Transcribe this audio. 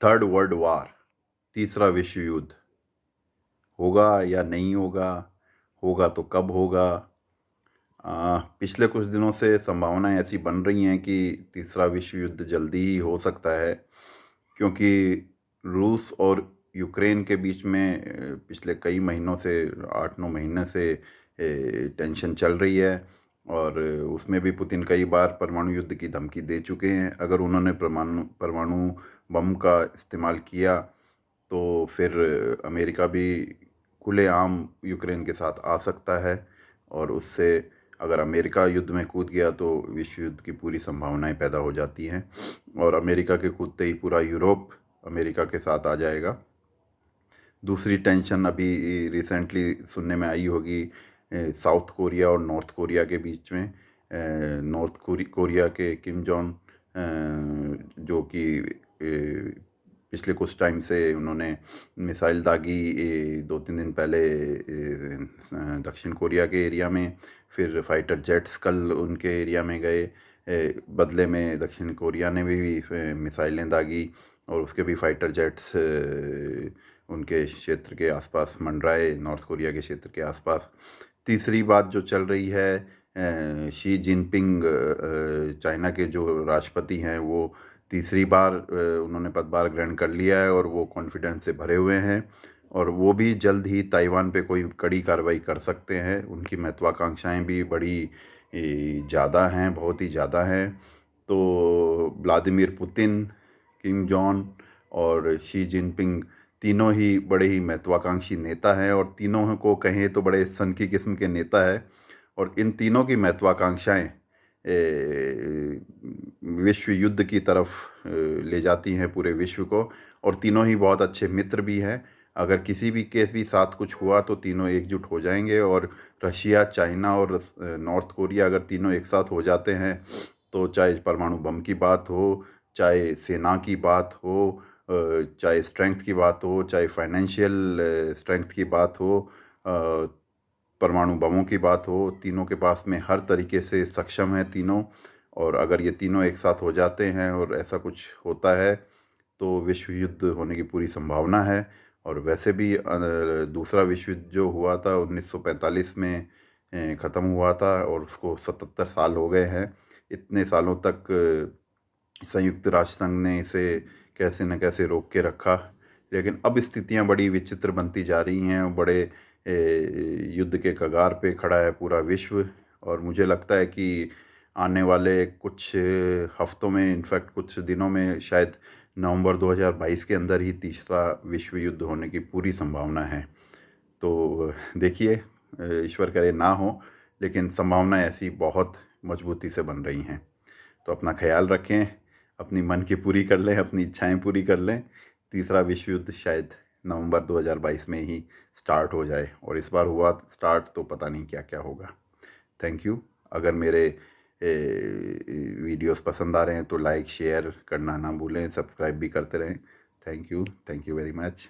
Third world war, तीसरा विश्व युद्ध होगा या नहीं होगा, होगा तो कब होगा। पिछले कुछ दिनों से संभावनाएं ऐसी बन रही हैं कि तीसरा विश्व युद्ध जल्दी ही हो सकता है, क्योंकि रूस और यूक्रेन के बीच में पिछले कई महीनों से 8-9 महीने से टेंशन चल रही है। और उसमें भी पुतिन कई बार परमाणु युद्ध की धमकी दे चुके हैं। अगर उन्होंने परमाणु परमाणु बम का इस्तेमाल किया तो फिर अमेरिका भी खुलेआम यूक्रेन के साथ आ सकता है, और उससे अगर अमेरिका युद्ध में कूद गया तो विश्व युद्ध की पूरी संभावनाएं पैदा हो जाती हैं, और अमेरिका के कूदते ही पूरा यूरोप अमेरिका के साथ आ जाएगा। दूसरी टेंशन अभी रिसेंटली सुनने में आई होगी, साउथ कोरिया और नॉर्थ कोरिया के बीच में। नॉर्थ कोरिया के किम जोंग, जो कि पिछले कुछ टाइम से उन्होंने मिसाइल दागी 2-3 दिन पहले दक्षिण कोरिया के एरिया में। फिर फाइटर जेट्स कल उनके एरिया में गए। बदले में दक्षिण कोरिया ने भी मिसाइलें दागी, और उसके भी फाइटर जेट्स उनके क्षेत्र के आसपास मंडराए, नॉर्थ कोरिया के क्षेत्र के आसपास। तीसरी बात जो चल रही है, शी जिनपिंग चाइना के जो राष्ट्रपति हैं, वो तीसरी बार उन्होंने पदभार ग्रहण कर लिया है और वो कॉन्फिडेंस से भरे हुए हैं, और वो भी जल्द ही ताइवान पे कोई कड़ी कार्रवाई कर सकते हैं। उनकी महत्वाकांक्षाएं भी बड़ी ज़्यादा हैं, बहुत ही ज़्यादा हैं। तो व्लादिमीर पुतिन, किम जॉन और शी जिनपिंग तीनों ही बड़े ही महत्वाकांक्षी नेता हैं, और तीनों को कहें तो बड़े सन की किस्म के नेता है। और इन तीनों की महत्वाकांक्षाएं विश्व युद्ध की तरफ ले जाती हैं पूरे विश्व को, और तीनों ही बहुत अच्छे मित्र भी हैं। अगर किसी भी के भी साथ कुछ हुआ तो तीनों एकजुट हो जाएंगे, और रशिया, चाइना और नॉर्थ कोरिया अगर तीनों एक साथ हो जाते हैं तो चाहे परमाणु बम की बात हो, चाहे सेना की बात हो, चाहे स्ट्रेंथ की बात हो, चाहे फाइनेंशियल स्ट्रेंथ की बात हो, परमाणु बमों की बात हो, तीनों के पास में हर तरीके से सक्षम है तीनों। और अगर ये तीनों एक साथ हो जाते हैं और ऐसा कुछ होता है तो विश्व युद्ध होने की पूरी संभावना है। और वैसे भी दूसरा विश्व युद्ध जो हुआ था 1945 में ख़त्म हुआ था, और उसको 77 साल हो गए हैं। इतने सालों तक संयुक्त राष्ट्र संघ ने इसे कैसे न कैसे रोक के रखा, लेकिन अब स्थितियां बड़ी विचित्र बनती जा रही हैं। बड़े युद्ध के कगार पे खड़ा है पूरा विश्व, और मुझे लगता है कि आने वाले कुछ हफ्तों में, इनफैक्ट कुछ दिनों में, शायद नवंबर 2022 के अंदर ही तीसरा विश्व युद्ध होने की पूरी संभावना है। तो देखिए, ईश्वर करे ना हो, लेकिन संभावना ऐसी बहुत मजबूती से बन रही हैं। तो अपना ख्याल रखें, अपनी मन की पूरी कर लें, अपनी इच्छाएं पूरी कर लें। तीसरा विश्व युद्ध शायद नवंबर 2022 में ही स्टार्ट हो जाए, और इस बार हुआ स्टार्ट तो पता नहीं क्या क्या होगा। Thank you. अगर मेरे वीडियोस पसंद आ रहे हैं तो लाइक शेयर करना ना भूलें, सब्सक्राइब भी करते रहें। Thank you very much.